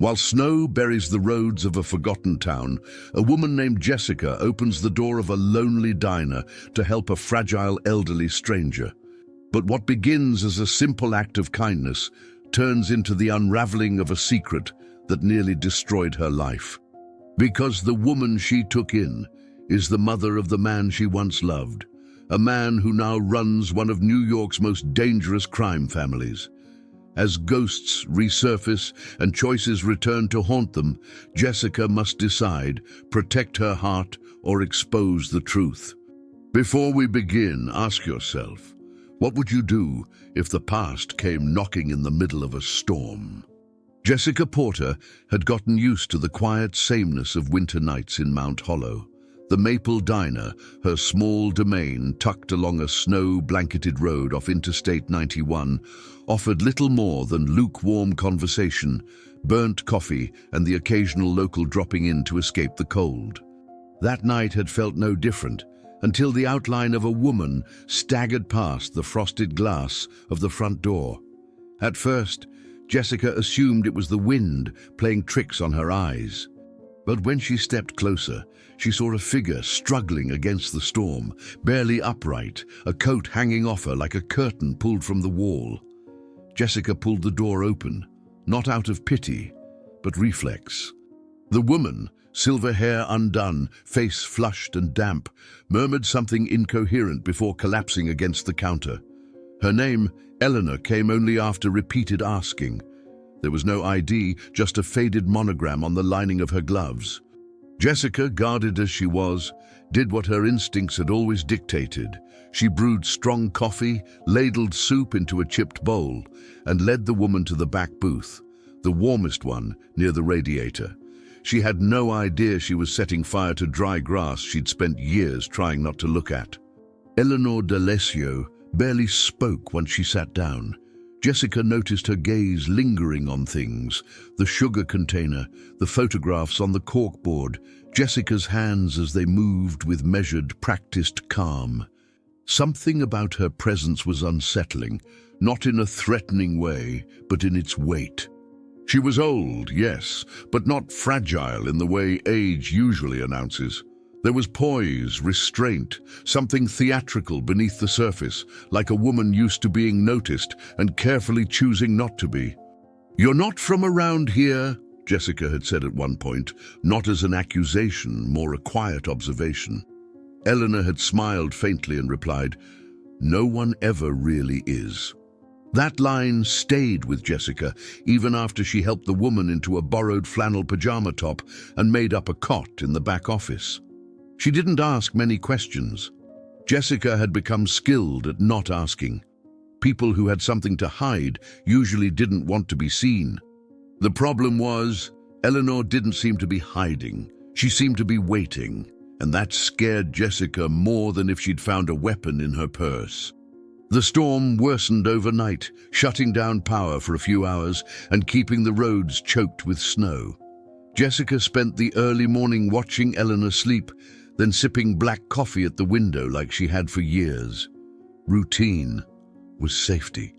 While snow buries the roads of a forgotten town, a woman named Jessica opens the door of a lonely diner to help a fragile elderly stranger. But what begins as a simple act of kindness turns into the unraveling of a secret that nearly destroyed her life. Because the woman she took in is the mother of the man she once loved, a man who now runs one of New York's most dangerous crime families. As ghosts resurface and choices return to haunt them, Jessica must decide, protect her heart or expose the truth. Before we begin, ask yourself, what would you do if the past came knocking in the middle of a storm? Jessica Porter had gotten used to the quiet sameness of winter nights in Mount Hollow. The Maple Diner, her small domain tucked along a snow-blanketed road off Interstate 91, offered little more than lukewarm conversation, burnt coffee, and the occasional local dropping in to escape the cold. That night had felt no different, until the outline of a woman staggered past the frosted glass of the front door. At first, Jessica assumed it was the wind playing tricks on her eyes. But when she stepped closer, she saw a figure struggling against the storm, barely upright, a coat hanging off her like a curtain pulled from the wall. Jessica pulled the door open, not out of pity, but reflex. The woman, silver hair undone, face flushed and damp, murmured something incoherent before collapsing against the counter. Her name, Eleanor, came only after repeated asking. There was no ID, just a faded monogram on the lining of her gloves. Jessica, guarded as she was, did what her instincts had always dictated. She brewed strong coffee, ladled soup into a chipped bowl, and led the woman to the back booth, the warmest one near the radiator. She had no idea she was setting fire to dry grass she'd spent years trying not to look at. Eleanor D'Alessio barely spoke once she sat down. Jessica noticed her gaze lingering on things, the sugar container, the photographs on the corkboard, Jessica's hands as they moved with measured, practiced calm. Something about her presence was unsettling, not in a threatening way, but in its weight. She was old, yes, but not fragile in the way age usually announces. There was poise, restraint, something theatrical beneath the surface, like a woman used to being noticed and carefully choosing not to be. "You're not from around here," Jessica had said at one point, not as an accusation, more a quiet observation. Eleanor had smiled faintly and replied, "No one ever really is." That line stayed with Jessica even after she helped the woman into a borrowed flannel pajama top and made up a cot in the back office. She didn't ask many questions. Jessica had become skilled at not asking. People who had something to hide usually didn't want to be seen. The problem was, Eleanor didn't seem to be hiding. She seemed to be waiting, and that scared Jessica more than if she'd found a weapon in her purse. The storm worsened overnight, shutting down power for a few hours and keeping the roads choked with snow. Jessica spent the early morning watching Eleanor sleep, then sipping black coffee at the window like she had for years. Routine was safety.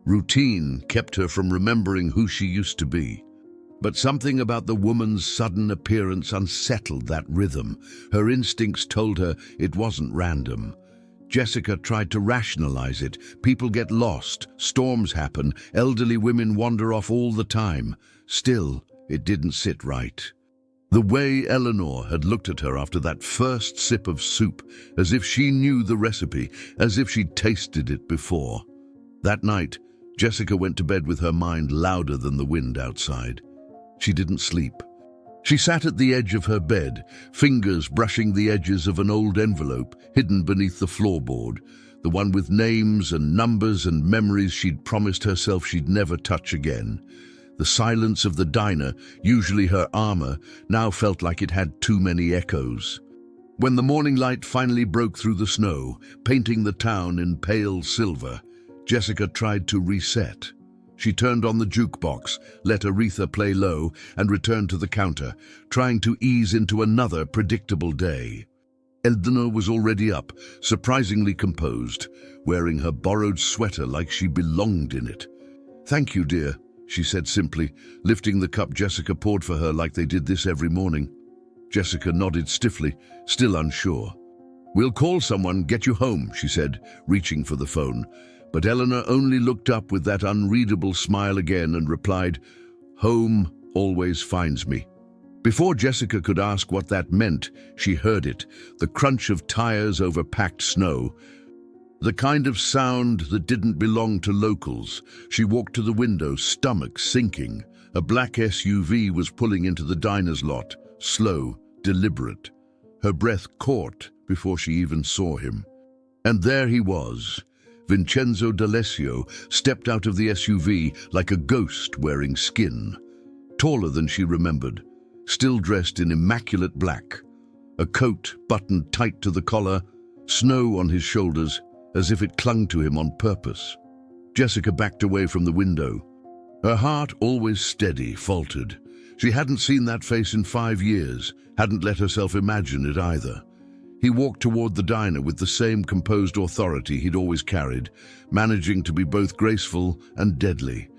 Routine kept her from remembering who she used to be. But something about the woman's sudden appearance unsettled that rhythm. Her instincts told her it wasn't random. Jessica tried to rationalize it. People get lost, storms happen, elderly women wander off all the time. Still, it didn't sit right. The way Eleanor had looked at her after that first sip of soup, as if she knew the recipe, as if she'd tasted it before. That night, Jessica went to bed with her mind louder than the wind outside. She didn't sleep. She sat at the edge of her bed, fingers brushing the edges of an old envelope hidden beneath the floorboard, the one with names and numbers and memories she'd promised herself she'd never touch again. The silence of the diner, usually her armor, now felt like it had too many echoes. When the morning light finally broke through the snow, painting the town in pale silver, Jessica tried to reset. She turned on the jukebox, let Aretha play low, and returned to the counter, trying to ease into another predictable day. Eleanor was already up, surprisingly composed, wearing her borrowed sweater like she belonged in it. "Thank you, dear," she said simply, lifting the cup Jessica poured for her like they did this every morning. Jessica nodded stiffly, still unsure. "We'll call someone, get you home," she said, reaching for the phone. But Eleanor only looked up with that unreadable smile again and replied, "Home always finds me." Before Jessica could ask what that meant, she heard it, the crunch of tires over packed snow. The kind of sound that didn't belong to locals. She walked to the window, stomach sinking. A black SUV was pulling into the diner's lot, slow, deliberate. Her breath caught before she even saw him. And there he was. Vincenzo D'Alessio stepped out of the SUV like a ghost wearing skin. Taller than she remembered, still dressed in immaculate black. A coat buttoned tight to the collar, snow on his shoulders, as if it clung to him on purpose. Jessica backed away from the window. Her heart, always steady, faltered. She hadn't seen that face in 5 years, hadn't let herself imagine it either. He walked toward the diner with the same composed authority he'd always carried, managing to be both graceful and deadly.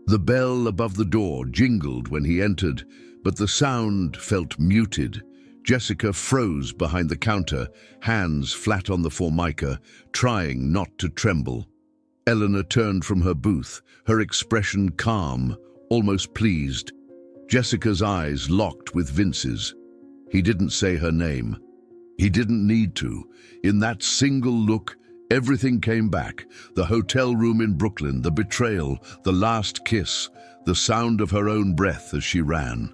The bell above the door jingled when he entered, but the sound felt muted. Jessica froze behind the counter, hands flat on the formica, trying not to tremble. Eleanor turned from her booth, her expression calm, almost pleased. Jessica's eyes locked with Vince's. He didn't say her name. He didn't need to. In that single look, everything came back. The hotel room in Brooklyn, the betrayal, the last kiss, the sound of her own breath as she ran.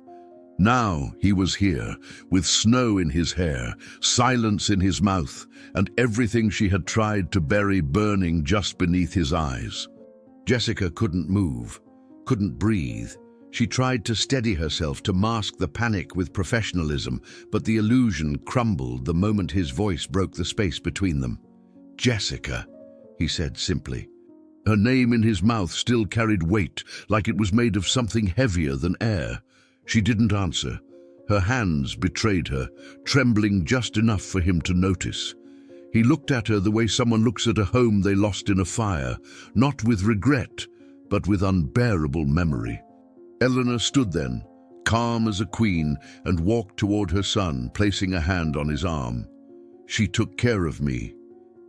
Now he was here, with snow in his hair, silence in his mouth, and everything she had tried to bury burning just beneath his eyes. Jessica couldn't move, couldn't breathe. She tried to steady herself, to mask the panic with professionalism, but the illusion crumbled the moment his voice broke the space between them. "Jessica," he said simply. Her name in his mouth still carried weight, like it was made of something heavier than air. She didn't answer. Her hands betrayed her, trembling just enough for him to notice. He looked at her the way someone looks at a home they lost in a fire, not with regret, but with unbearable memory. Eleanor stood then, calm as a queen, and walked toward her son, placing a hand on his arm. "She took care of me,"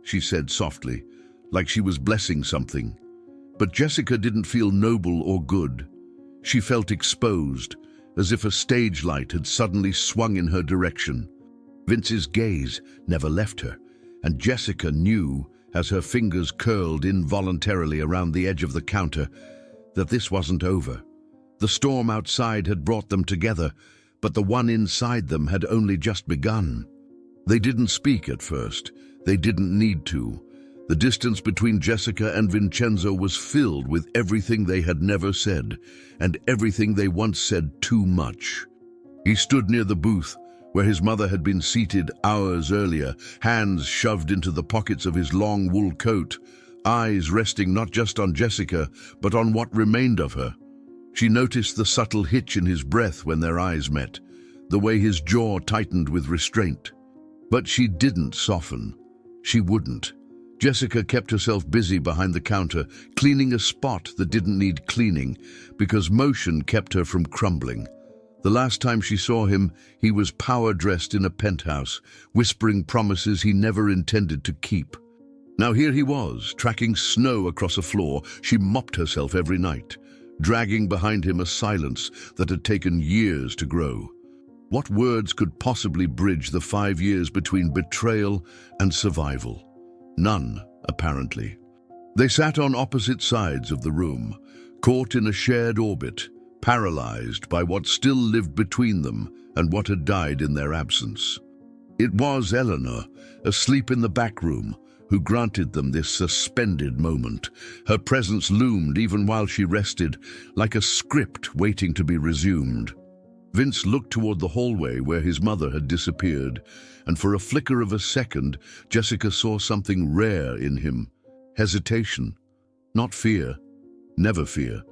she said softly, like she was blessing something. But Jessica didn't feel noble or good. She felt exposed, as if a stage light had suddenly swung in her direction. Vince's gaze never left her, and Jessica knew, as her fingers curled involuntarily around the edge of the counter, that this wasn't over. The storm outside had brought them together, but the one inside them had only just begun. They didn't speak at first. They didn't need to. The distance between Jessica and Vincenzo was filled with everything they had never said, and everything they once said too much. He stood near the booth, where his mother had been seated hours earlier, hands shoved into the pockets of his long wool coat, eyes resting not just on Jessica, but on what remained of her. She noticed the subtle hitch in his breath when their eyes met, the way his jaw tightened with restraint. But she didn't soften. She wouldn't. Jessica kept herself busy behind the counter, cleaning a spot that didn't need cleaning, because motion kept her from crumbling. The last time she saw him, he was power-dressed in a penthouse, whispering promises he never intended to keep. Now here he was, tracking snow across a floor she mopped herself every night, dragging behind him a silence that had taken years to grow. What words could possibly bridge the 5 years between betrayal and survival? None, apparently. They sat on opposite sides of the room, caught in a shared orbit, paralyzed by what still lived between them and what had died in their absence. It was Eleanor, asleep in the back room, who granted them this suspended moment. Her presence loomed even while she rested, like a script waiting to be resumed. Vince looked toward the hallway where his mother had disappeared, and for a flicker of a second, Jessica saw something rare in him. Hesitation. Not fear. Never fear.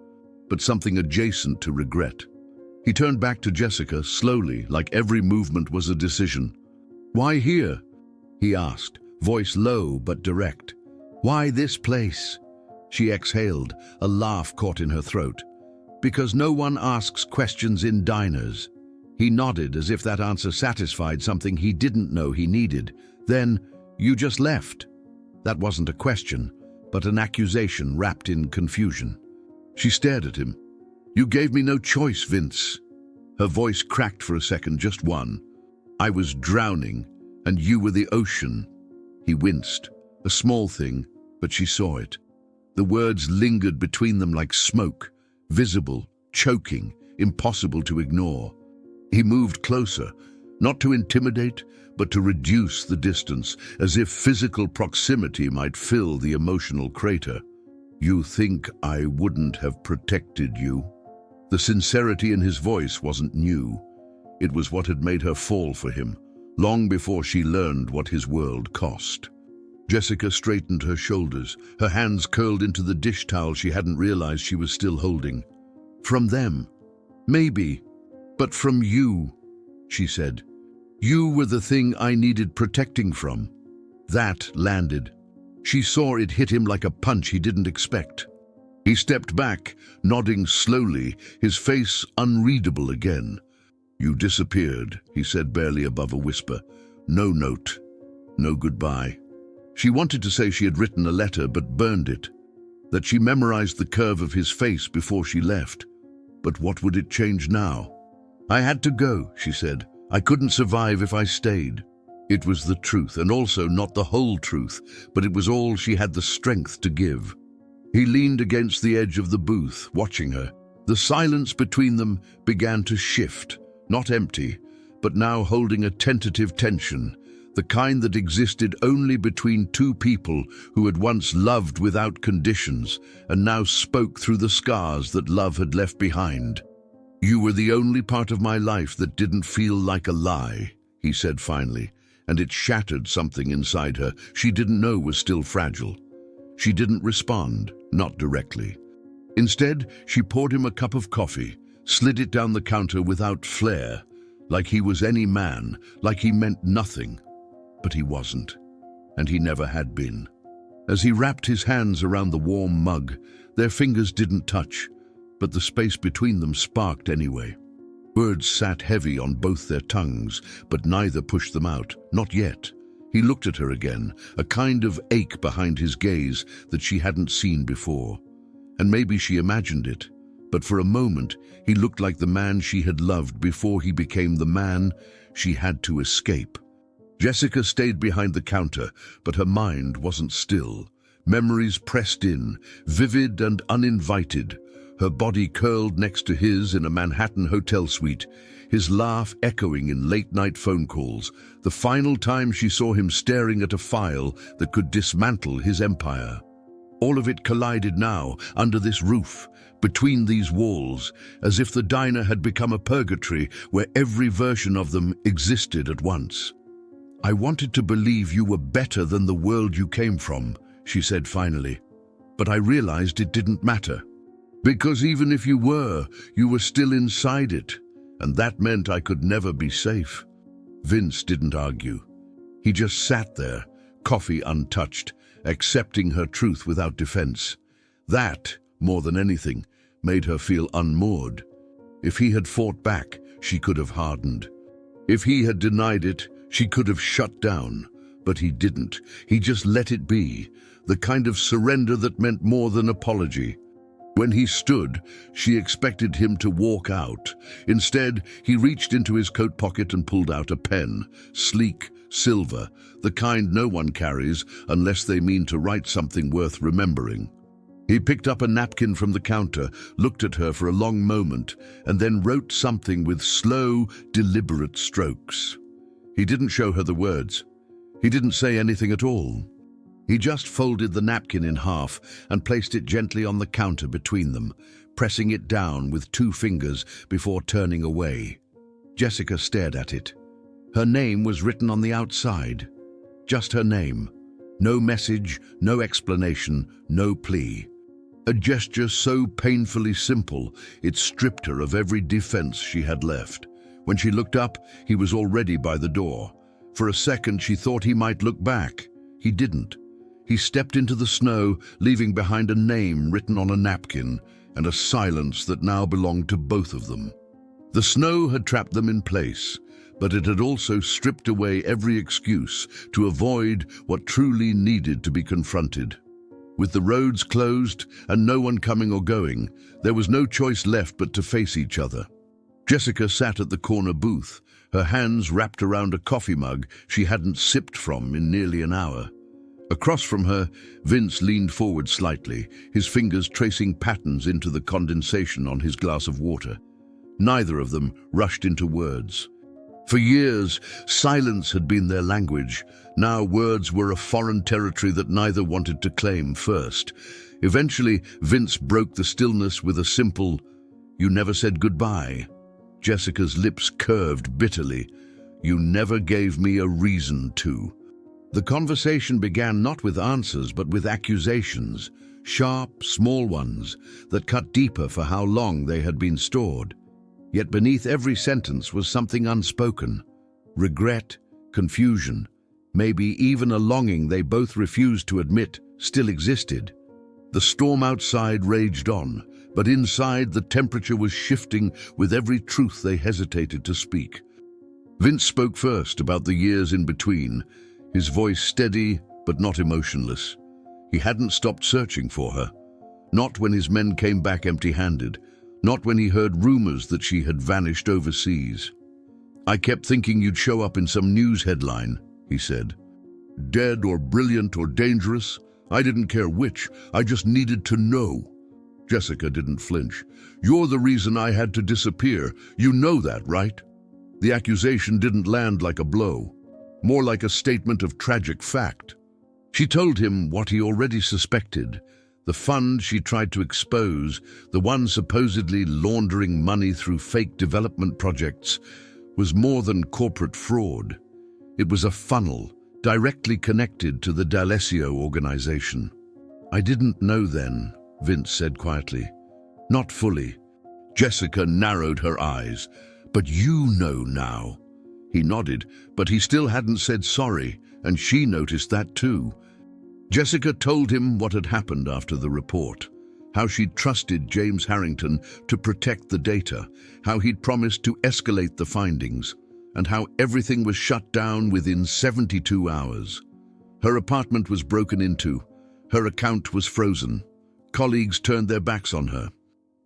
But something adjacent to regret. He turned back to Jessica, slowly, like every movement was a decision. "Why here?" he asked, voice low but direct. "Why this place?" She exhaled, a laugh caught in her throat. Because no one asks questions in diners. He nodded as if that answer satisfied something he didn't know he needed. Then, you just left. That wasn't a question, but an accusation wrapped in confusion. She stared at him. You gave me no choice, Vince. Her voice cracked for a second, just one. I was drowning, and you were the ocean. He winced. A small thing, but she saw it. The words lingered between them like smoke, visible, choking, impossible to ignore. He moved closer, not to intimidate, but to reduce the distance, as if physical proximity might fill the emotional crater. You think I wouldn't have protected you? The sincerity in his voice wasn't new. It was what had made her fall for him, long before she learned what his world cost. Jessica straightened her shoulders, her hands curled into the dish towel she hadn't realized she was still holding. From them, maybe, but from you, she said. You were the thing I needed protecting from. That landed. She saw it hit him like a punch he didn't expect. He stepped back, nodding slowly, his face unreadable again. You disappeared, he said barely above a whisper. No note, no goodbye. She wanted to say she had written a letter but burned it, that she memorized the curve of his face before she left. But what would it change now? I had to go, she said. I couldn't survive if I stayed. It was the truth, and also not the whole truth, but it was all she had the strength to give. He leaned against the edge of the booth, watching her. The silence between them began to shift, not empty, but now holding a tentative tension, the kind that existed only between two people who had once loved without conditions and now spoke through the scars that love had left behind. You were the only part of my life that didn't feel like a lie, he said finally, and it shattered something inside her she didn't know was still fragile. She didn't respond, not directly. Instead, she poured him a cup of coffee, slid it down the counter without flair, like he was any man, like he meant nothing. But he wasn't, and he never had been. As he wrapped his hands around the warm mug, their fingers didn't touch, but the space between them sparked anyway. Words sat heavy on both their tongues, but neither pushed them out, not yet. He looked at her again, a kind of ache behind his gaze that she hadn't seen before. And maybe she imagined it, but for a moment he looked like the man she had loved before he became the man she had to escape. Jessica stayed behind the counter, but her mind wasn't still. Memories pressed in, vivid and uninvited. Her body curled next to his in a Manhattan hotel suite, his laugh echoing in late-night phone calls, the final time she saw him staring at a file that could dismantle his empire. All of it collided now, under this roof, between these walls, as if the diner had become a purgatory where every version of them existed at once. I wanted to believe you were better than the world you came from, she said finally, but I realized it didn't matter. Because even if you were still inside it, and that meant I could never be safe. Vince didn't argue. He just sat there, coffee untouched, accepting her truth without defense. That, more than anything, made her feel unmoored. If he had fought back, she could have hardened. If he had denied it, she could have shut down. But he didn't. He just let it be, the kind of surrender that meant more than apology. When he stood, she expected him to walk out. Instead, he reached into his coat pocket and pulled out a pen, sleek, silver, the kind no one carries unless they mean to write something worth remembering. He picked up a napkin from the counter, looked at her for a long moment, and then wrote something with slow, deliberate strokes. He didn't show her the words. He didn't say anything at all. He just folded the napkin in half and placed it gently on the counter between them, pressing it down with 2 fingers before turning away. Jessica stared at it. Her name was written on the outside. Just her name. No message, no explanation, no plea. A gesture so painfully simple, it stripped her of every defense she had left. When she looked up, he was already by the door. For a second, she thought he might look back. He didn't. He stepped into the snow, leaving behind a name written on a napkin, and a silence that now belonged to both of them. The snow had trapped them in place, but it had also stripped away every excuse to avoid what truly needed to be confronted. With the roads closed and no one coming or going, there was no choice left but to face each other. Jessica sat at the corner booth, her hands wrapped around a coffee mug she hadn't sipped from in nearly an hour. Across from her, Vince leaned forward slightly, his fingers tracing patterns into the condensation on his glass of water. Neither of them rushed into words. For years, silence had been their language. Now words were a foreign territory that neither wanted to claim first. Eventually, Vince broke the stillness with a simple, "You never said goodbye." Jessica's lips curved bitterly. "You never gave me a reason to." The conversation began not with answers but with accusations, sharp, small ones, that cut deeper for how long they had been stored. Yet beneath every sentence was something unspoken. Regret, confusion, maybe even a longing they both refused to admit still existed. The storm outside raged on, but inside the temperature was shifting with every truth they hesitated to speak. Vince spoke first about the years in between, his voice steady but not emotionless. He hadn't stopped searching for her. Not when his men came back empty-handed. Not when he heard rumors that she had vanished overseas. "I kept thinking you'd show up in some news headline," he said. "Dead or brilliant or dangerous, I didn't care which, I just needed to know." Jessica didn't flinch. "You're the reason I had to disappear. You know that, right?" The accusation didn't land like a blow, more like a statement of tragic fact. She told him what he already suspected. The fund she tried to expose, the one supposedly laundering money through fake development projects, was more than corporate fraud. It was a funnel, directly connected to the D'Alessio organization. "I didn't know then," Vince said quietly. "Not fully." Jessica narrowed her eyes. "But you know now." He nodded, but he still hadn't said sorry, and she noticed that too. Jessica told him what had happened after the report, how she'd trusted James Harrington to protect the data, how he'd promised to escalate the findings, and how everything was shut down within 72 hours. Her apartment was broken into, her account was frozen. Colleagues turned their backs on her.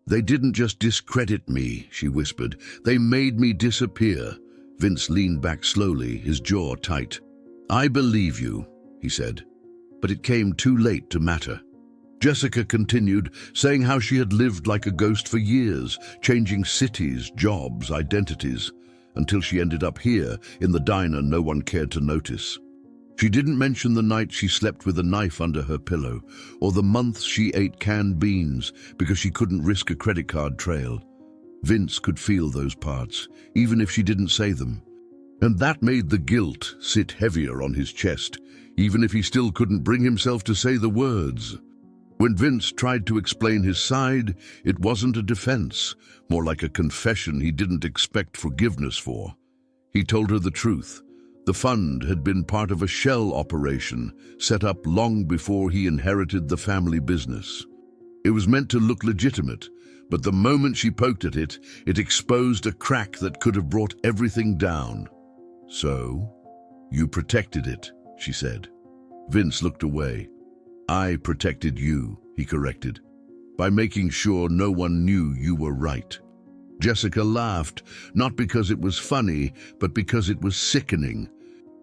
"They didn't just discredit me," she whispered. "They made me disappear." Vince leaned back slowly, his jaw tight. "I believe you," he said. But it came too late to matter. Jessica continued, saying how she had lived like a ghost for years, changing cities, jobs, identities, until she ended up here, in the diner no one cared to notice. She didn't mention the night she slept with a knife under her pillow, or the months she ate canned beans because she couldn't risk a credit card trail. Vince could feel those parts, even if she didn't say them. And that made the guilt sit heavier on his chest, even if he still couldn't bring himself to say the words. When Vince tried to explain his side, it wasn't a defense, more like a confession he didn't expect forgiveness for. He told her the truth. The fund had been part of a shell operation set up long before he inherited the family business. It was meant to look legitimate, but the moment she poked at it, it exposed a crack that could have brought everything down. "So, you protected it," she said. Vince looked away. "I protected you," he corrected, "by making sure no one knew you were right." Jessica laughed, not because it was funny, but because it was sickening.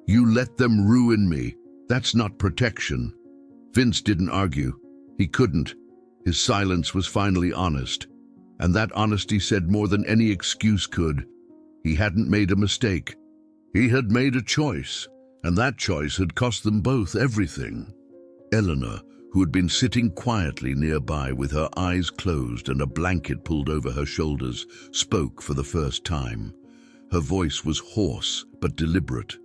"You let them ruin me. That's not protection." Vince didn't argue. He couldn't. His silence was finally honest, and that honesty said more than any excuse could. He hadn't made a mistake. He had made a choice, and that choice had cost them both everything. Eleanor, who had been sitting quietly nearby with her eyes closed and a blanket pulled over her shoulders, spoke for the first time. Her voice was hoarse but deliberate.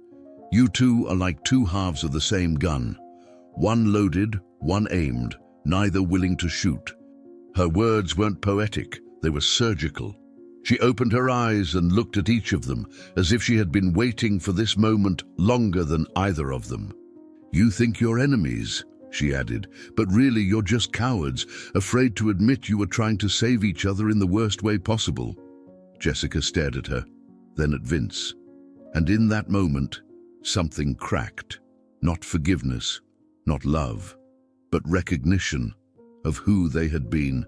"You two are like two halves of the same gun. One loaded, one aimed, neither willing to shoot." Her words weren't poetic, they were surgical. She opened her eyes and looked at each of them, as if she had been waiting for this moment longer than either of them. "You think you're enemies?" she added, "but really you're just cowards, afraid to admit you were trying to save each other in the worst way possible." Jessica stared at her, then at Vince. And in that moment, something cracked. Not forgiveness, not love, but recognition of who they had been,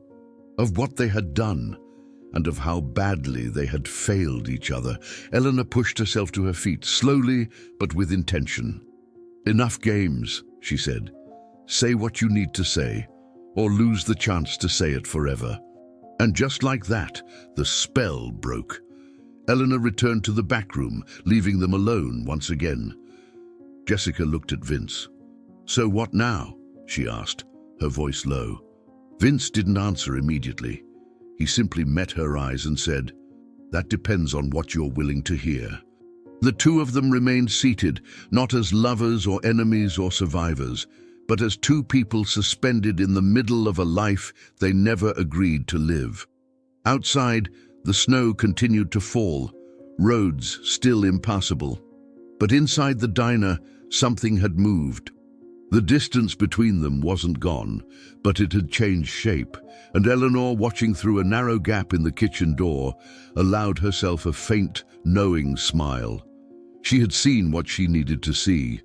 of what they had done, and of how badly they had failed each other. Eleanor pushed herself to her feet, slowly but with intention. "Enough games," she said. "Say what you need to say, or lose the chance to say it forever." And just like that, the spell broke. Eleanor returned to the back room, leaving them alone once again. Jessica looked at Vince. "So what now?" she asked, her voice low. Vince didn't answer immediately. He simply met her eyes and said, "That depends on what you're willing to hear." The two of them remained seated, not as lovers or enemies or survivors, but as two people suspended in the middle of a life they never agreed to live. Outside, the snow continued to fall, roads still impassable. But inside the diner, something had moved. The distance between them wasn't gone, but it had changed shape, and Eleanor, watching through a narrow gap in the kitchen door, allowed herself a faint, knowing smile. She had seen what she needed to see.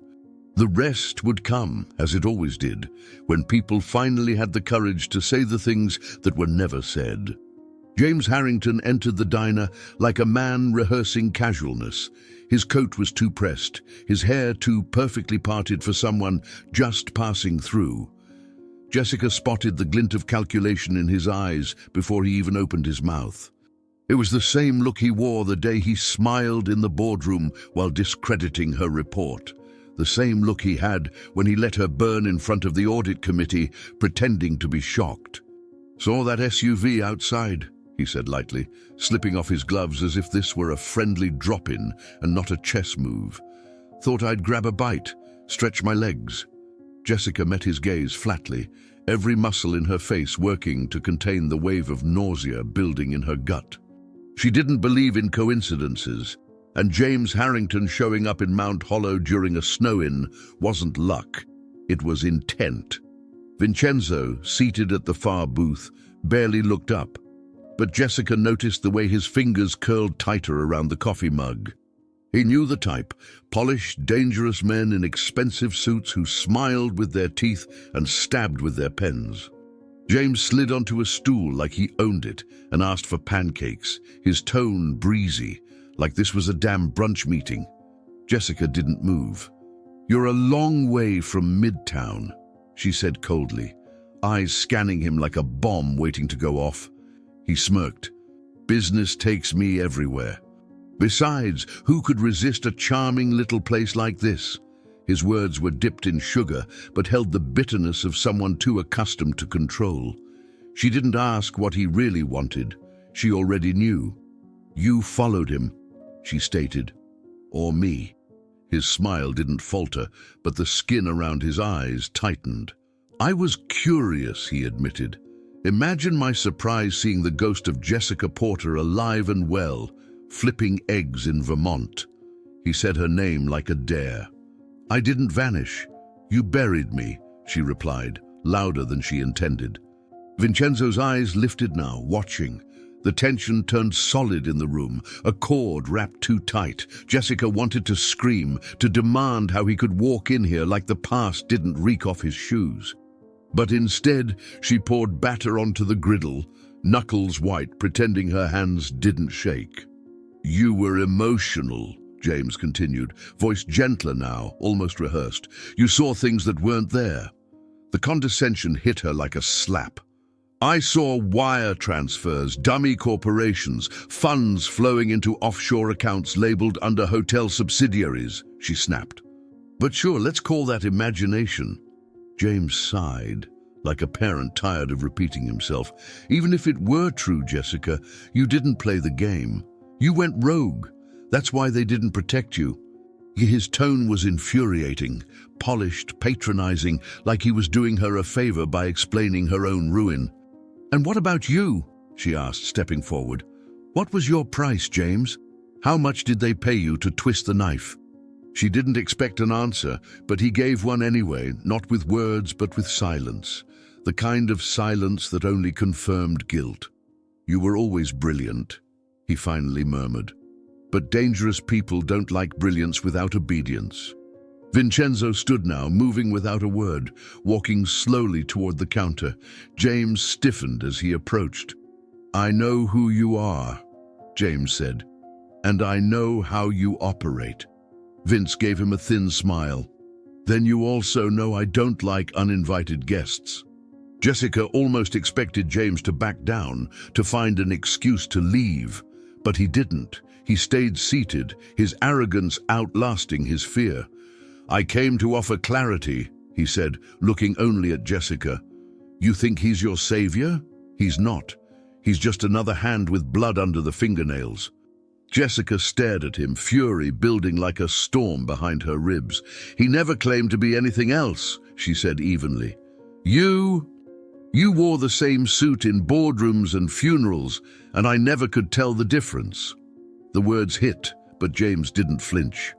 The rest would come, as it always did, when people finally had the courage to say the things that were never said. James Harrington entered the diner like a man rehearsing casualness. His coat was too pressed, his hair too perfectly parted for someone just passing through. Jessica spotted the glint of calculation in his eyes before he even opened his mouth. It was the same look he wore the day he smiled in the boardroom while discrediting her report. The same look he had when he let her burn in front of the audit committee, pretending to be shocked. "Saw that SUV outside," he said lightly, slipping off his gloves as if this were a friendly drop-in and not a chess move. "Thought I'd grab a bite, stretch my legs." Jessica met his gaze flatly, every muscle in her face working to contain the wave of nausea building in her gut. She didn't believe in coincidences, and James Harrington showing up in Mount Hollow during a snow-in wasn't luck, it was intent. Vincenzo, seated at the far booth, barely looked up, but Jessica noticed the way his fingers curled tighter around the coffee mug. He knew the type, polished, dangerous men in expensive suits who smiled with their teeth and stabbed with their pens. James slid onto a stool like he owned it and asked for pancakes, his tone breezy, like this was a damn brunch meeting. Jessica didn't move. "You're a long way from Midtown," she said coldly, eyes scanning him like a bomb waiting to go off. He smirked. "Business takes me everywhere. Besides, who could resist a charming little place like this?" His words were dipped in sugar, but held the bitterness of someone too accustomed to control. She didn't ask what he really wanted. She already knew. "You followed him," she stated. "Or me." His smile didn't falter, but the skin around his eyes tightened. "I was curious," he admitted. "Imagine my surprise seeing the ghost of Jessica Porter alive and well, flipping eggs in Vermont." He said her name like a dare. "I didn't vanish. You buried me," she replied, louder than she intended. Vincenzo's eyes lifted now, watching. The tension turned solid in the room, a cord wrapped too tight. Jessica wanted to scream, to demand how he could walk in here like the past didn't reek off his shoes. But instead, she poured batter onto the griddle, knuckles white, pretending her hands didn't shake. "You were emotional," James continued, voice gentler now, almost rehearsed. "You saw things that weren't there." The condescension hit her like a slap. "I saw wire transfers, dummy corporations, funds flowing into offshore accounts labeled under hotel subsidiaries," she snapped. "But sure, let's call that imagination." James sighed, like a parent tired of repeating himself. "Even if it were true, Jessica, you didn't play the game. You went rogue. That's why they didn't protect you." His tone was infuriating, polished, patronizing, like he was doing her a favor by explaining her own ruin. "And what about you?" she asked, stepping forward. "What was your price, James? How much did they pay you to twist the knife?" She didn't expect an answer, but he gave one anyway, not with words but with silence. The kind of silence that only confirmed guilt. "You were always brilliant," he finally murmured. "But dangerous people don't like brilliance without obedience." Vincenzo stood now, moving without a word, walking slowly toward the counter. James stiffened as he approached. "I know who you are," James said, "and I know how you operate." Vince gave him a thin smile. "Then you also know I don't like uninvited guests." Jessica almost expected James to back down, to find an excuse to leave, but he didn't. He stayed seated, his arrogance outlasting his fear. "I came to offer clarity," he said, looking only at Jessica. "You think he's your savior? He's not. He's just another hand with blood under the fingernails." Jessica stared at him, fury building like a storm behind her ribs. "He never claimed to be anything else," she said evenly. You wore the same suit in boardrooms and funerals, and I never could tell the difference." The words hit, but James didn't flinch.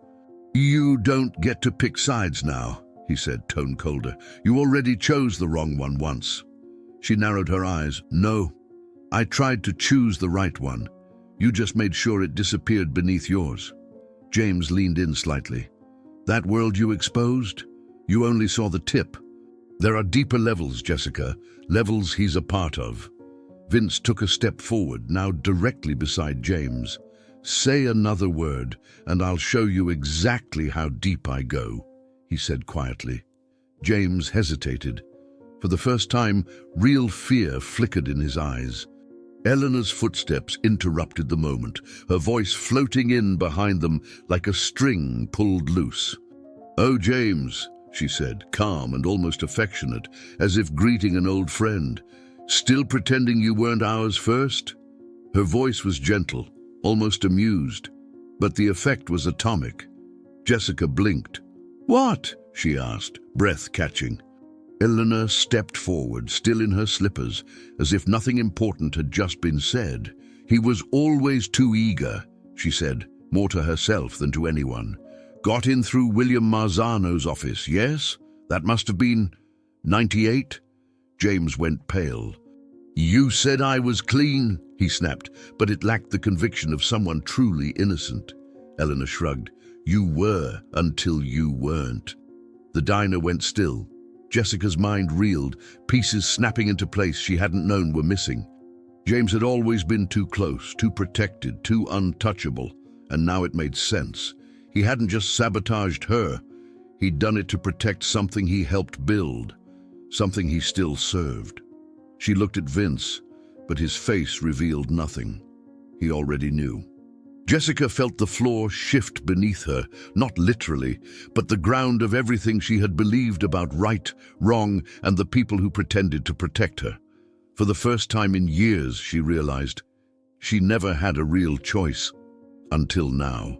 "You don't get to pick sides now," he said, tone colder. "You already chose the wrong one once." She narrowed her eyes. "No, I tried to choose the right one. You just made sure it disappeared beneath yours." James leaned in slightly. "That world you exposed? You only saw the tip. There are deeper levels, Jessica, levels he's a part of." Vince took a step forward, now directly beside James. "Say another word, and I'll show you exactly how deep I go," he said quietly. James hesitated. For the first time, real fear flickered in his eyes. Eleanor's footsteps interrupted the moment, her voice floating in behind them like a string pulled loose. "Oh, James," she said, calm and almost affectionate, as if greeting an old friend. "Still pretending you weren't ours first?" Her voice was gentle, almost amused, but the effect was atomic. Jessica blinked. "What?" she asked, breath catching. Eleanor stepped forward, still in her slippers, as if nothing important had just been said. "He was always too eager," she said, more to herself than to anyone. "Got in through William Marzano's office, yes? That must have been 98? James went pale. "You said I was clean," he snapped, but it lacked the conviction of someone truly innocent. Eleanor shrugged. "You were until you weren't." The diner went still. Jessica's mind reeled, pieces snapping into place she hadn't known were missing. James had always been too close, too protected, too untouchable, and now it made sense. He hadn't just sabotaged her, he'd done it to protect something he helped build, something he still served. She looked at Vince, but his face revealed nothing. He already knew. Jessica felt the floor shift beneath her, not literally, but the ground of everything she had believed about right, wrong, and the people who pretended to protect her. For the first time in years, she realized, she never had a real choice. Until now.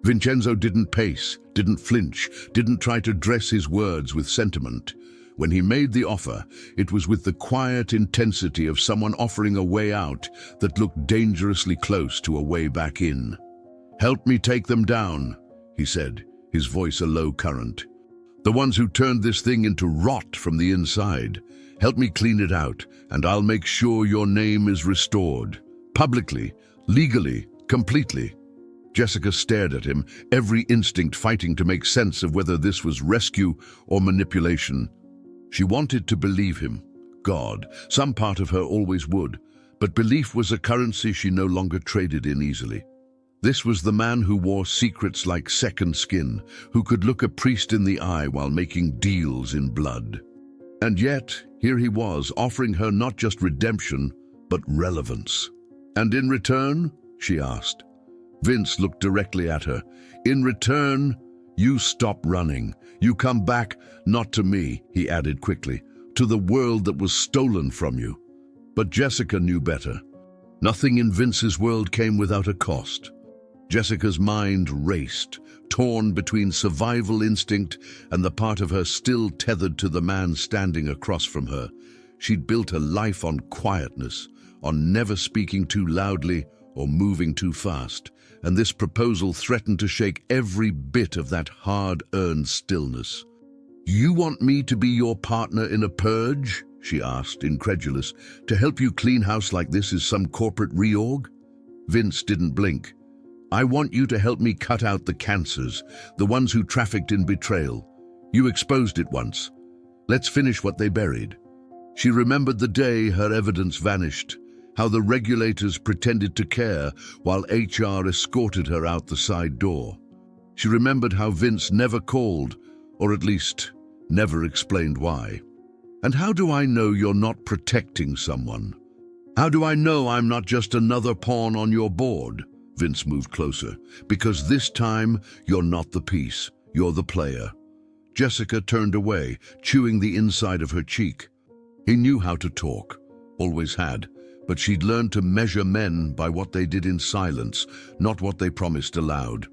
Vincenzo didn't pace, didn't flinch, didn't try to dress his words with sentiment. When he made the offer, it was with the quiet intensity of someone offering a way out that looked dangerously close to a way back in. "Help me take them down," he said, his voice a low current. "The ones who turned this thing into rot from the inside. Help me clean it out, and I'll make sure your name is restored. Publicly, legally, completely." Jessica stared at him, every instinct fighting to make sense of whether this was rescue or manipulation. She wanted to believe him. God, some part of her always would, but belief was a currency she no longer traded in easily. This was the man who wore secrets like second skin, who could look a priest in the eye while making deals in blood. And yet, here he was, offering her not just redemption, but relevance. "And in return?" she asked. Vince looked directly at her. "In return, you stop running. You come back, not to me," he added quickly, "to the world that was stolen from you." But Jessica knew better. Nothing in Vince's world came without a cost. Jessica's mind raced, torn between survival instinct and the part of her still tethered to the man standing across from her. She'd built a life on quietness, on never speaking too loudly or moving too fast, and this proposal threatened to shake every bit of that hard-earned stillness. "You want me to be your partner in a purge?" she asked, incredulous. "To help you clean house like this is some corporate reorg?" Vince didn't blink. "I want you to help me cut out the cancers, the ones who trafficked in betrayal. You exposed it once. Let's finish what they buried." She remembered the day her evidence vanished, how the regulators pretended to care while HR escorted her out the side door. She remembered how Vince never called, or at least never explained why. "And how do I know you're not protecting someone? How do I know I'm not just another pawn on your board?" Vince moved closer. "Because this time, you're not the piece, you're the player." Jessica turned away, chewing the inside of her cheek. He knew how to talk, always had, but she'd learned to measure men by what they did in silence, not what they promised aloud.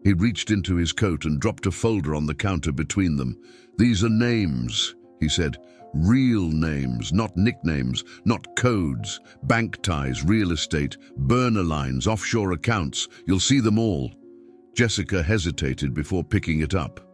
He reached into his coat and dropped a folder on the counter between them. "These are names," he said. "Real names, not nicknames, not codes. Bank ties, real estate, burner lines, offshore accounts. You'll see them all." Jessica hesitated before picking it up.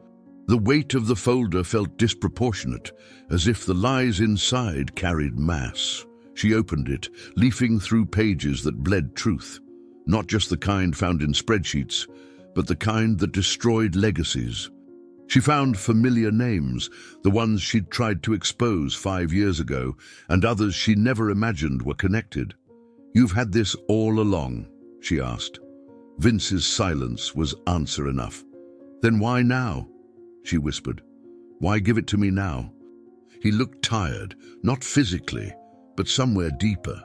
The weight of the folder felt disproportionate, as if the lies inside carried mass. She opened it, leafing through pages that bled truth. Not just the kind found in spreadsheets, but the kind that destroyed legacies. She found familiar names, the ones she'd tried to expose 5 years ago, and others she never imagined were connected. "You've had this all along?" she asked. Vince's silence was answer enough. "Then why now?" she whispered. "Why give it to me now?" He looked tired, not physically, but somewhere deeper.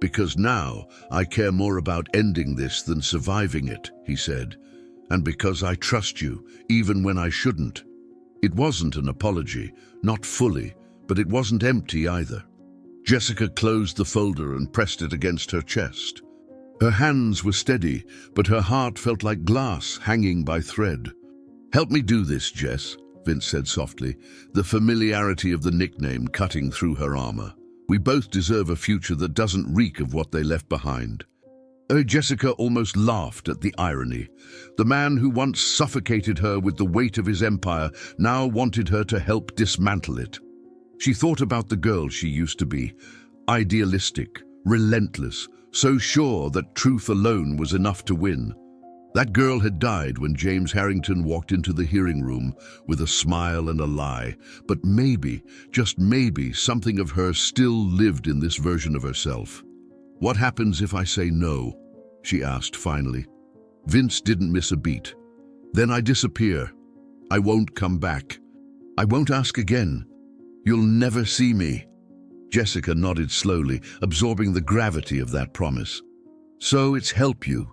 "Because now I care more about ending this than surviving it," he said. "And because I trust you, even when I shouldn't." It wasn't an apology, not fully, but it wasn't empty either. Jessica closed the folder and pressed it against her chest. Her hands were steady, but her heart felt like glass hanging by thread. "Help me do this, Jess," Vince said softly, the familiarity of the nickname cutting through her armor. "We both deserve a future that doesn't reek of what they left behind." Jessica almost laughed at the irony. The man who once suffocated her with the weight of his empire now wanted her to help dismantle it. She thought about the girl she used to be, idealistic, relentless, so sure that truth alone was enough to win. That girl had died when James Harrington walked into the hearing room with a smile and a lie, but maybe, just maybe, something of her still lived in this version of herself. "What happens if I say no?" she asked finally. Vince didn't miss a beat. "Then I disappear. I won't come back. I won't ask again. You'll never see me." Jessica nodded slowly, absorbing the gravity of that promise. "So it's help you,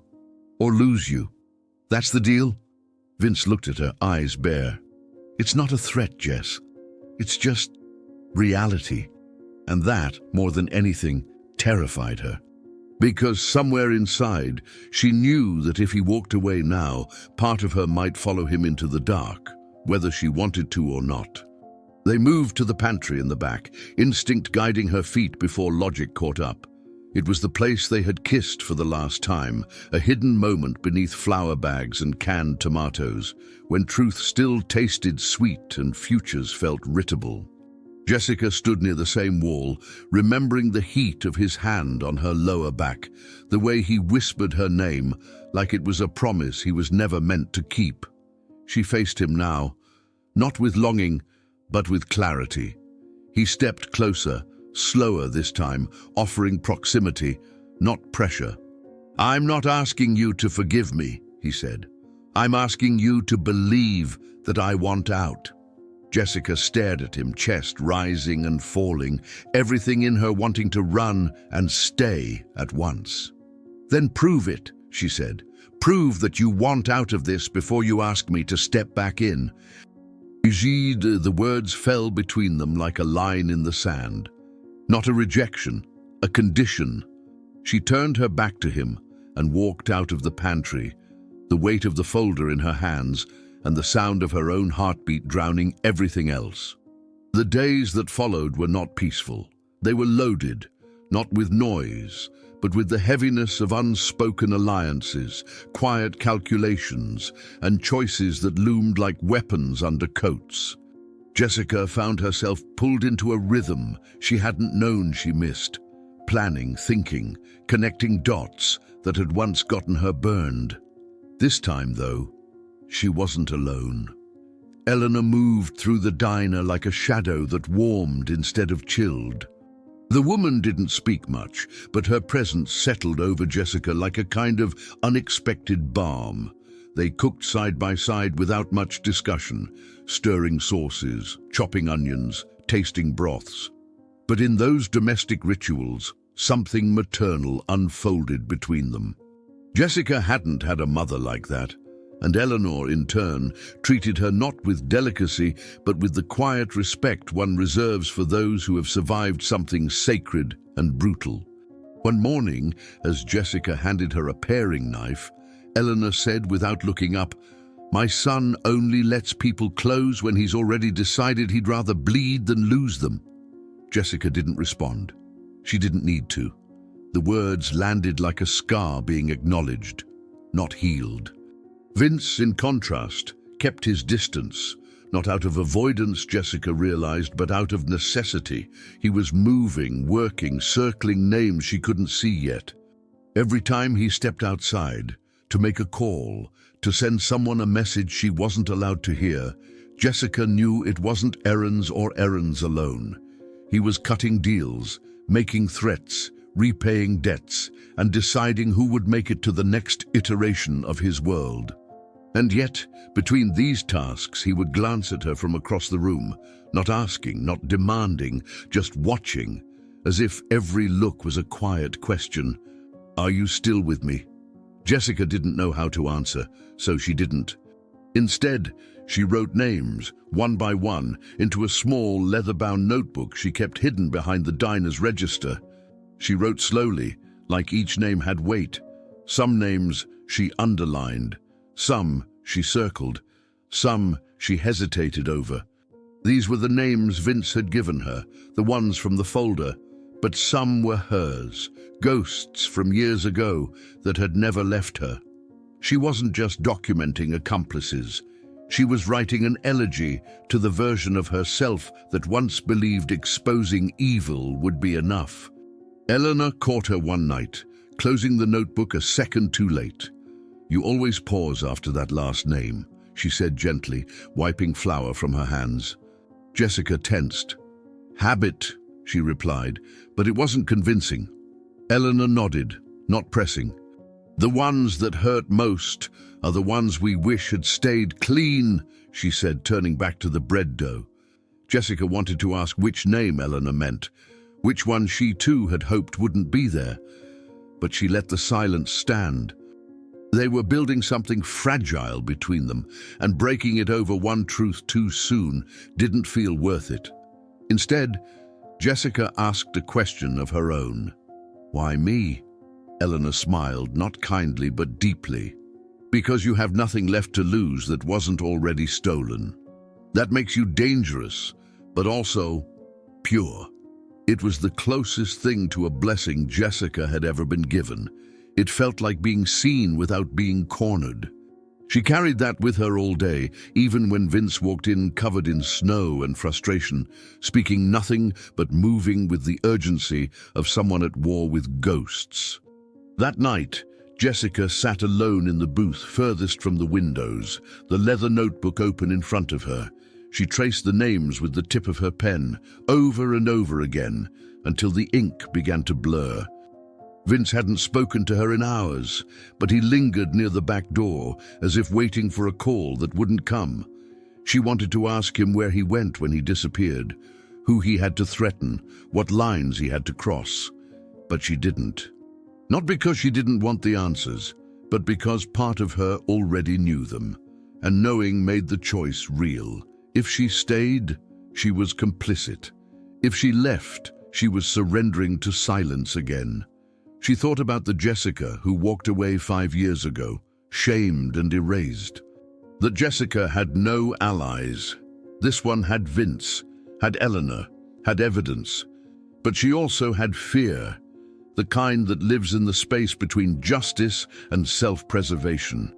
or lose you. That's the deal?" Vince looked at her, eyes bare. "It's not a threat, Jess. It's just reality." And that, more than anything, terrified her. Because somewhere inside, she knew that if he walked away now, part of her might follow him into the dark, whether she wanted to or not. They moved to the pantry in the back, instinct guiding her feet before logic caught up. It was the place they had kissed for the last time, a hidden moment beneath flour bags and canned tomatoes, when truth still tasted sweet and futures felt writable. Jessica stood near the same wall, remembering the heat of his hand on her lower back, the way he whispered her name, like it was a promise he was never meant to keep. She faced him now, not with longing, but with clarity. He stepped closer, slower this time, offering proximity, not pressure. "I'm not asking you to forgive me," he said. "I'm asking you to believe that I want out." Jessica stared at him, chest rising and falling, everything in her wanting to run and stay at once. "Then prove it," she said. "Prove that you want out of this before you ask me to step back in." The words fell between them like a line in the sand. Not a rejection, a condition. She turned her back to him and walked out of the pantry, the weight of the folder in her hands and the sound of her own heartbeat drowning everything else. The days that followed were not peaceful. They were loaded, not with noise, but with the heaviness of unspoken alliances, quiet calculations, and choices that loomed like weapons under coats. Jessica found herself pulled into a rhythm she hadn't known she missed, planning, thinking, connecting dots that had once gotten her burned. This time, though, she wasn't alone. Eleanor moved through the diner like a shadow that warmed instead of chilled. The woman didn't speak much, but her presence settled over Jessica like a kind of unexpected balm. They cooked side by side without much discussion, stirring sauces, chopping onions, tasting broths. But in those domestic rituals, something maternal unfolded between them. Jessica hadn't had a mother like that, and Eleanor, in turn, treated her not with delicacy, but with the quiet respect one reserves for those who have survived something sacred and brutal. One morning, as Jessica handed her a paring knife, Eleanor said without looking up, "My son only lets people close when he's already decided he'd rather bleed than lose them." Jessica didn't respond. She didn't need to. The words landed like a scar being acknowledged, not healed. Vince, in contrast, kept his distance, not out of avoidance, Jessica realized, but out of necessity. He was moving, working, circling names she couldn't see yet. Every time he stepped outside, to make a call, to send someone a message she wasn't allowed to hear, Jessica knew it wasn't errands or errands alone. He was cutting deals, making threats, repaying debts, and deciding who would make it to the next iteration of his world. And yet, between these tasks, he would glance at her from across the room, not asking, not demanding, just watching, as if every look was a quiet question. "Are you still with me?" Jessica didn't know how to answer, so she didn't. Instead, she wrote names, one by one, into a small, leather-bound notebook she kept hidden behind the diner's register. She wrote slowly, like each name had weight. Some names she underlined, some she circled, some she hesitated over. These were the names Vince had given her, the ones from the folder, but some were hers, ghosts from years ago that had never left her. She wasn't just documenting accomplices. She was writing an elegy to the version of herself that once believed exposing evil would be enough. Eleanor caught her one night, closing the notebook a second too late. "You always pause after that last name," she said gently, wiping flour from her hands. Jessica tensed. "Habit," she replied, but it wasn't convincing. Eleanor nodded, not pressing. "The ones that hurt most are the ones we wish had stayed clean," she said, turning back to the bread dough. Jessica wanted to ask which name Eleanor meant, which one she too had hoped wouldn't be there, but she let the silence stand. They were building something fragile between them, and breaking it over one truth too soon didn't feel worth it. Instead, Jessica asked a question of her own. "Why me?" Eleanor smiled, not kindly but deeply. "Because you have nothing left to lose that wasn't already stolen. That makes you dangerous, but also pure." It was the closest thing to a blessing Jessica had ever been given. It felt like being seen without being cornered. She carried that with her all day, even when Vince walked in covered in snow and frustration, speaking nothing but moving with the urgency of someone at war with ghosts. That night, Jessica sat alone in the booth furthest from the windows, the leather notebook open in front of her. She traced the names with the tip of her pen, over and over again, until the ink began to blur. Vince hadn't spoken to her in hours, but he lingered near the back door, as if waiting for a call that wouldn't come. She wanted to ask him where he went when he disappeared, who he had to threaten, what lines he had to cross. But she didn't. Not because she didn't want the answers, but because part of her already knew them, and knowing made the choice real. If she stayed, she was complicit. If she left, she was surrendering to silence again. She thought about the Jessica who walked away 5 years ago, shamed and erased. That Jessica had no allies. This one had Vince, had Eleanor, had evidence. But she also had fear. the kind that lives in the space between justice and self-preservation.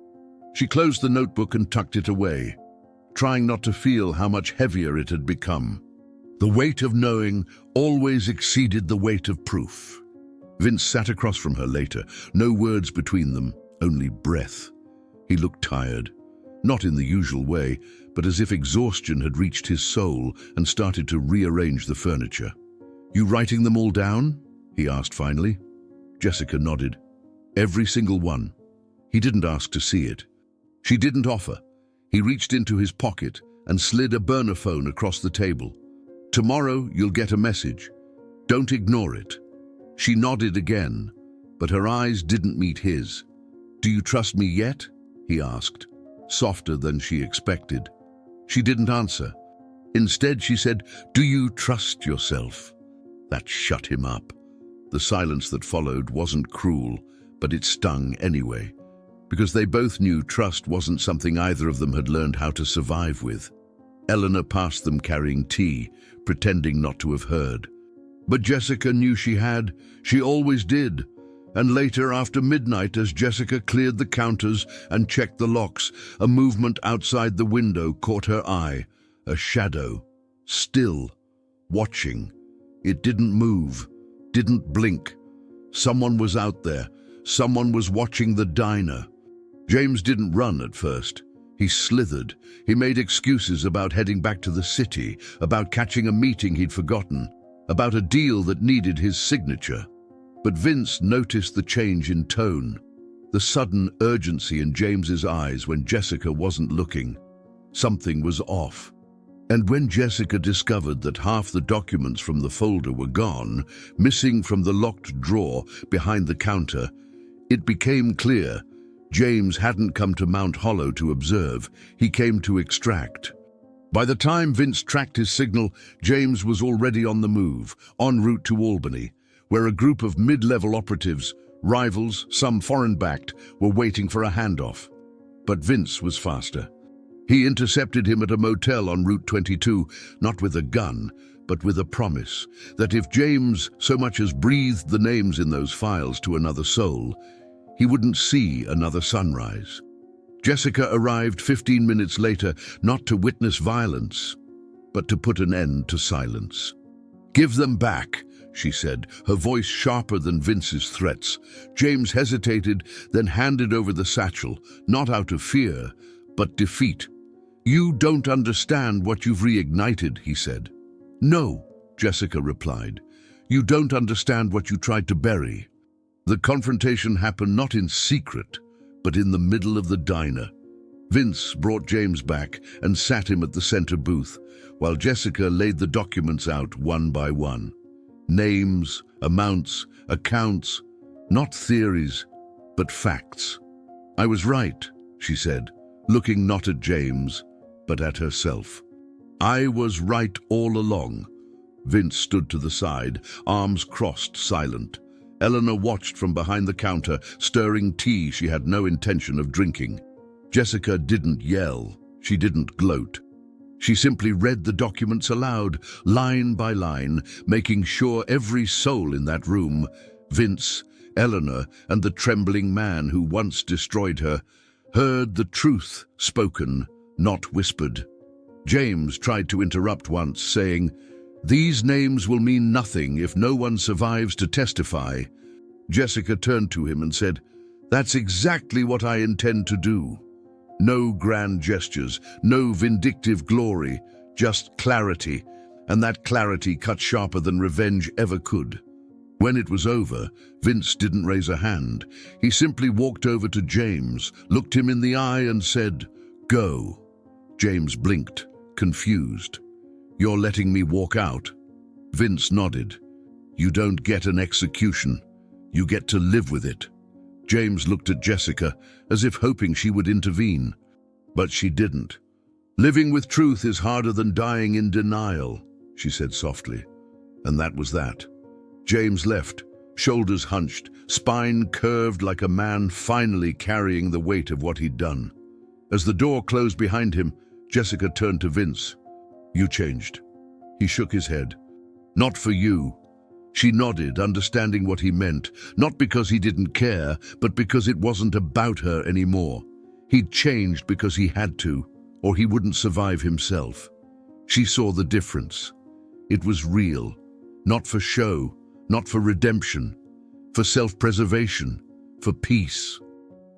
She closed the notebook and tucked it away, trying not to feel how much heavier it had become. The weight of knowing always exceeded the weight of proof. Vince sat across from her later, no words between them, only breath. He looked tired, not in the usual way, but as if exhaustion had reached his soul and started to rearrange the furniture. "You writing them all down?" he asked finally. Jessica nodded. "Every single one." He didn't ask to see it. She didn't offer. He reached into his pocket and slid a burner phone across the table. "Tomorrow you'll get a message. Don't ignore it." She nodded again, but her eyes didn't meet his. "Do you trust me yet?" he asked, softer than she expected. She didn't answer. Instead, she said, "Do you trust yourself?" That shut him up. The silence that followed wasn't cruel, but it stung anyway, because they both knew trust wasn't something either of them had learned how to survive with. Eleanor passed them carrying tea, pretending not to have heard. But Jessica knew she had. She always did. And later, after midnight, as Jessica cleared the counters and checked the locks, a movement outside the window caught her eye. A shadow. Still. Watching. It didn't move. Didn't blink. Someone was out there. Someone was watching the diner. James didn't run at first. He slithered. He made excuses about heading back to the city, about catching a meeting he'd forgotten, about a deal that needed his signature. But Vince noticed the change in tone, the sudden urgency in James's eyes when Jessica wasn't looking. Something was off. And when Jessica discovered that half the documents from the folder were gone, missing from the locked drawer behind the counter, it became clear James hadn't come to Mount Hollow to observe, he came to extract. By the time Vince tracked his signal, James was already on the move, en route to Albany, where a group of mid-level operatives, rivals, some foreign-backed, were waiting for a handoff. But Vince was faster. He intercepted him at a motel on Route 22, not with a gun, but with a promise that if James so much as breathed the names in those files to another soul, he wouldn't see another sunrise. Jessica arrived 15 minutes later, not to witness violence, but to put an end to silence. "Give them back," she said, her voice sharper than Vince's threats. James hesitated, then handed over the satchel, not out of fear, but defeat. "You don't understand what you've reignited," he said. "No," Jessica replied. "You don't understand what you tried to bury." The confrontation happened not in secret, but in the middle of the diner. Vince brought James back and sat him at the center booth, while Jessica laid the documents out one by one. Names, amounts, accounts, not theories, but facts. "I was right," she said, looking not at James, but at herself. "I was right all along." Vince stood to the side, arms crossed, silent. Eleanor watched from behind the counter, stirring tea she had no intention of drinking. Jessica didn't yell. She didn't gloat. She simply read the documents aloud, line by line, making sure every soul in that room, Vince, Eleanor, and the trembling man who once destroyed her, heard the truth spoken, not whispered. James tried to interrupt once, saying, "These names will mean nothing if no one survives to testify." Jessica turned to him and said, "That's exactly what I intend to do. No grand gestures, no vindictive glory, just clarity, and that clarity cut sharper than revenge ever could." When it was over, Vince didn't raise a hand. He simply walked over to James, looked him in the eye and said, "Go." James blinked, confused. "You're letting me walk out?" Vince nodded. "You don't get an execution. You get to live with it." James looked at Jessica, as if hoping she would intervene. But she didn't. "Living with truth is harder than dying in denial," she said softly. And that was that. James left, shoulders hunched, spine curved like a man finally carrying the weight of what he'd done. As the door closed behind him, Jessica turned to Vince. "You changed." He shook his head. "Not for you." She nodded, understanding what he meant, not because he didn't care, but because it wasn't about her anymore. He'd changed because he had to, or he wouldn't survive himself. She saw the difference. It was real, not for show, not for redemption, for self-preservation, for peace.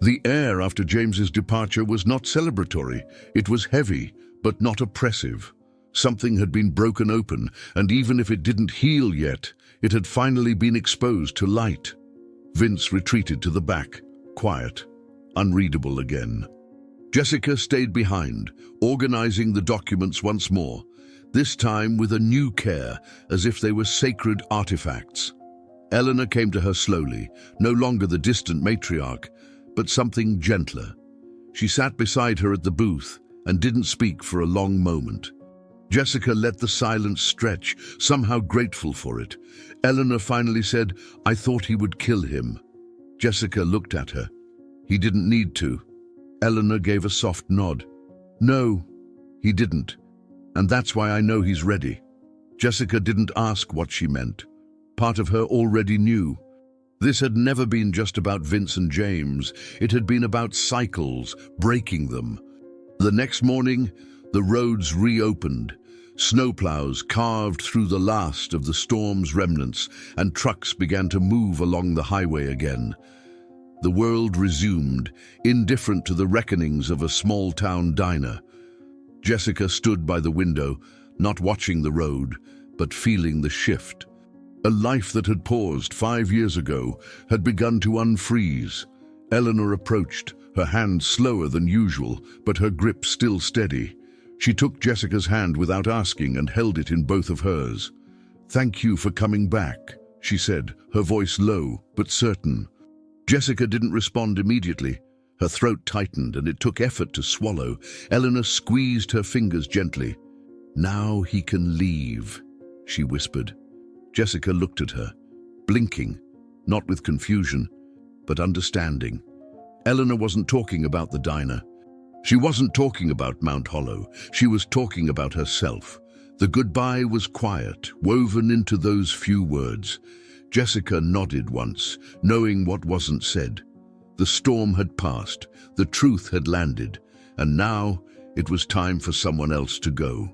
The air after James's departure was not celebratory. It was heavy, but not oppressive. Something had been broken open, and even if it didn't heal yet, it had finally been exposed to light. Vince retreated to the back, quiet, unreadable again. Jessica stayed behind, organizing the documents once more, this time with a new care, as if they were sacred artifacts. Eleanor came to her slowly, no longer the distant matriarch, but something gentler. She sat beside her at the booth and didn't speak for a long moment. Jessica let the silence stretch, somehow grateful for it. Eleanor finally said, "I thought he would kill him." Jessica looked at her. "He didn't need to." Eleanor gave a soft nod. "No, he didn't. And that's why I know he's ready." Jessica didn't ask what she meant. Part of her already knew. This had never been just about Vince and James. It had been about cycles, breaking them. The next morning, the roads reopened. Snowplows carved through the last of the storm's remnants, and trucks began to move along the highway again. The world resumed, indifferent to the reckonings of a small-town diner. Jessica stood by the window, not watching the road, but feeling the shift. A life that had paused 5 years ago had begun to unfreeze. Eleanor approached, her hand slower than usual, but her grip still steady. She took Jessica's hand without asking and held it in both of hers. "Thank you for coming back," she said, her voice low but certain. Jessica didn't respond immediately. Her throat tightened and it took effort to swallow. Eleanor squeezed her fingers gently. "Now he can leave," she whispered. Jessica looked at her, blinking, not with confusion, but understanding. Eleanor wasn't talking about the diner. She wasn't talking about Mount Hollow. She was talking about herself. The goodbye was quiet, woven into those few words. Jessica nodded once, knowing what wasn't said. The storm had passed, the truth had landed, and now it was time for someone else to go.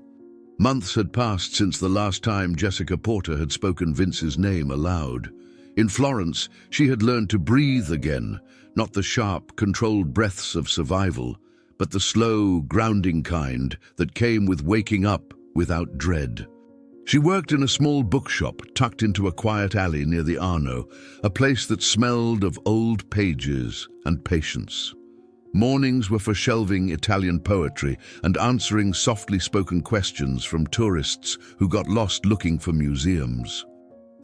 Months had passed since the last time Jessica Porter had spoken Vince's name aloud. In Florence, she had learned to breathe again, not the sharp, controlled breaths of survival, but the slow, grounding kind that came with waking up without dread. She worked in a small bookshop tucked into a quiet alley near the Arno, a place that smelled of old pages and patience. Mornings were for shelving Italian poetry and answering softly spoken questions from tourists who got lost looking for museums.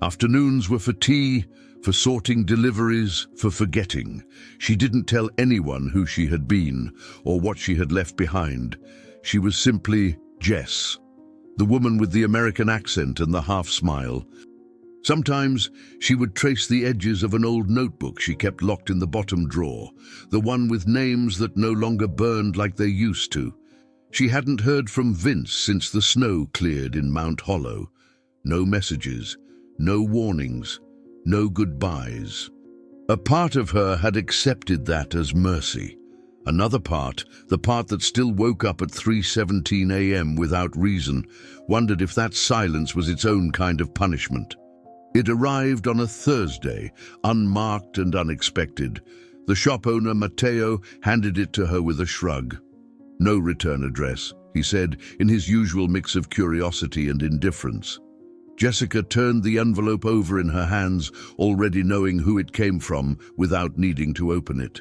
Afternoons were for tea, for sorting deliveries, for forgetting. She didn't tell anyone who she had been or what she had left behind. She was simply Jess, the woman with the American accent and the half-smile. Sometimes she would trace the edges of an old notebook she kept locked in the bottom drawer, the one with names that no longer burned like they used to. She hadn't heard from Vince since the snow cleared in Mount Hollow. No messages, no warnings, no goodbyes. A part of her had accepted that as mercy. Another part, the part that still woke up at 3:17 a.m. without reason, wondered if that silence was its own kind of punishment. It arrived on a Thursday, unmarked and unexpected. The shop owner, Matteo, handed it to her with a shrug. "No return address," he said, in his usual mix of curiosity and indifference. Jessica turned the envelope over in her hands, already knowing who it came from without needing to open it.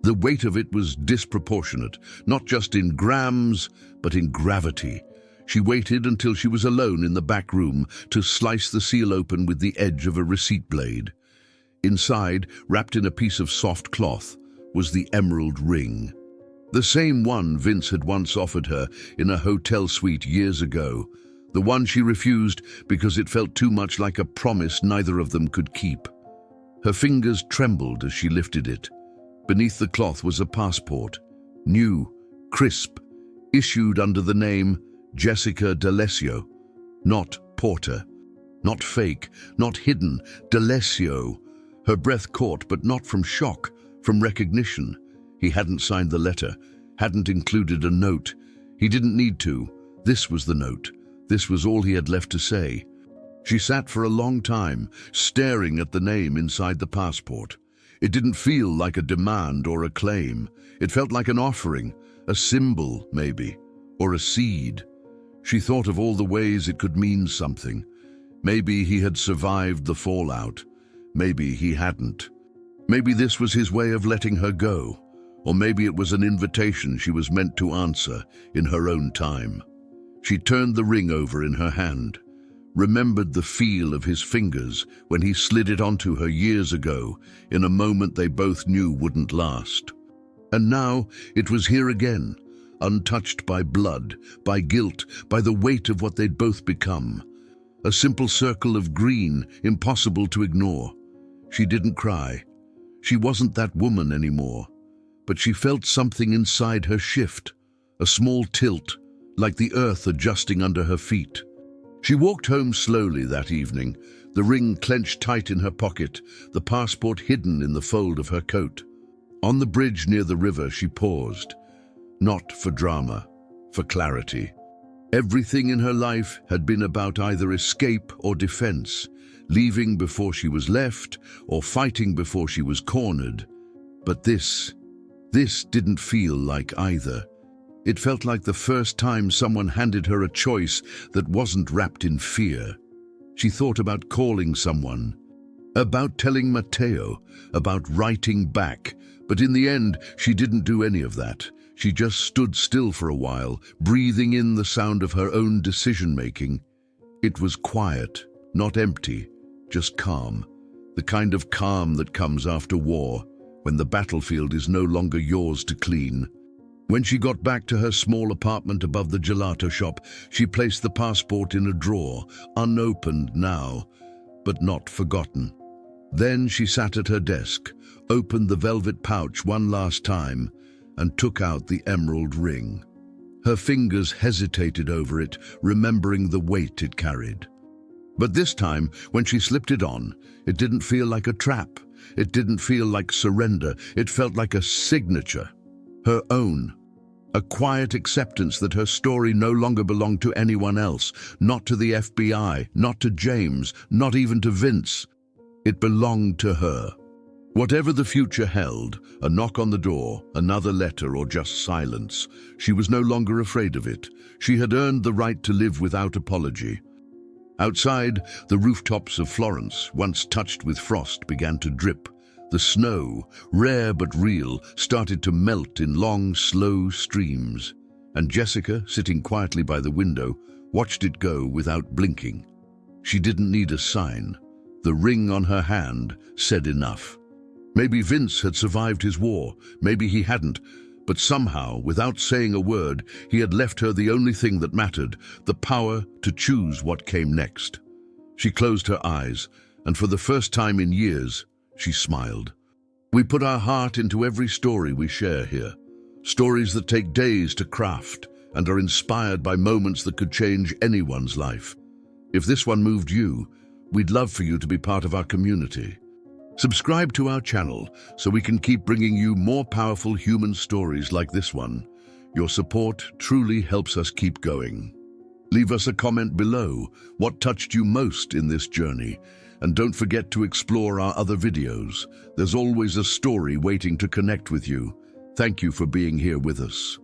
The weight of it was disproportionate, not just in grams, but in gravity. She waited until she was alone in the back room to slice the seal open with the edge of a receipt blade. Inside, wrapped in a piece of soft cloth, was the emerald ring. The same one Vince had once offered her in a hotel suite years ago. The one she refused because it felt too much like a promise neither of them could keep. Her fingers trembled as she lifted it. Beneath the cloth was a passport, new, crisp, issued under the name Jessica D'Alessio, not Porter. Not fake, not hidden, D'Alessio. Her breath caught, but not from shock, from recognition. He hadn't signed the letter, hadn't included a note. He didn't need to. This was the note. This was all he had left to say. She sat for a long time, staring at the name inside the passport. It didn't feel like a demand or a claim. It felt like an offering, a symbol, maybe, or a seed. She thought of all the ways it could mean something. Maybe he had survived the fallout. Maybe he hadn't. Maybe this was his way of letting her go. Or maybe it was an invitation she was meant to answer in her own time. She turned the ring over in her hand, remembered the feel of his fingers when he slid it onto her years ago in a moment they both knew wouldn't last. And now it was here again, untouched by blood, by guilt, by the weight of what they'd both become. A simple circle of green, impossible to ignore. She didn't cry. She wasn't that woman anymore. But she felt something inside her shift, a small tilt, like the earth adjusting under her feet. She walked home slowly that evening, the ring clenched tight in her pocket, the passport hidden in the fold of her coat. On the bridge near the river, she paused. Not for drama, for clarity. Everything in her life had been about either escape or defense, leaving before she was left or fighting before she was cornered. But this didn't feel like either. It felt like the first time someone handed her a choice that wasn't wrapped in fear. She thought about calling someone, about telling Matteo, about writing back, but in the end, she didn't do any of that. She just stood still for a while, breathing in the sound of her own decision-making. It was quiet, not empty, just calm. The kind of calm that comes after war, when the battlefield is no longer yours to clean. When she got back to her small apartment above the gelato shop, she placed the passport in a drawer, unopened now, but not forgotten. Then she sat at her desk, opened the velvet pouch one last time, and took out the emerald ring. Her fingers hesitated over it, remembering the weight it carried. But this time, when she slipped it on, it didn't feel like a trap. It didn't feel like surrender. It felt like a signature, her own. A quiet acceptance that her story no longer belonged to anyone else, not to the FBI, not to James, not even to Vince. It belonged to her. Whatever the future held, a knock on the door, another letter, or just silence, she was no longer afraid of it. She had earned the right to live without apology. Outside, the rooftops of Florence, once touched with frost, began to drip. The snow, rare but real, started to melt in long, slow streams. And Jessica, sitting quietly by the window, watched it go without blinking. She didn't need a sign. The ring on her hand said enough. Maybe Vince had survived his war, maybe he hadn't, but somehow, without saying a word, he had left her the only thing that mattered, the power to choose what came next. She closed her eyes, and for the first time in years, she smiled. We put our heart into every story we share here, stories that take days to craft and are inspired by moments that could change anyone's life. If this one moved you, we'd love for you to be part of our community. Subscribe to our channel so we can keep bringing you more powerful human stories like this one. Your support truly helps us keep going. Leave us a comment below. What touched you most in this journey? And don't forget to explore our other videos. There's always a story waiting to connect with you. Thank you for being here with us.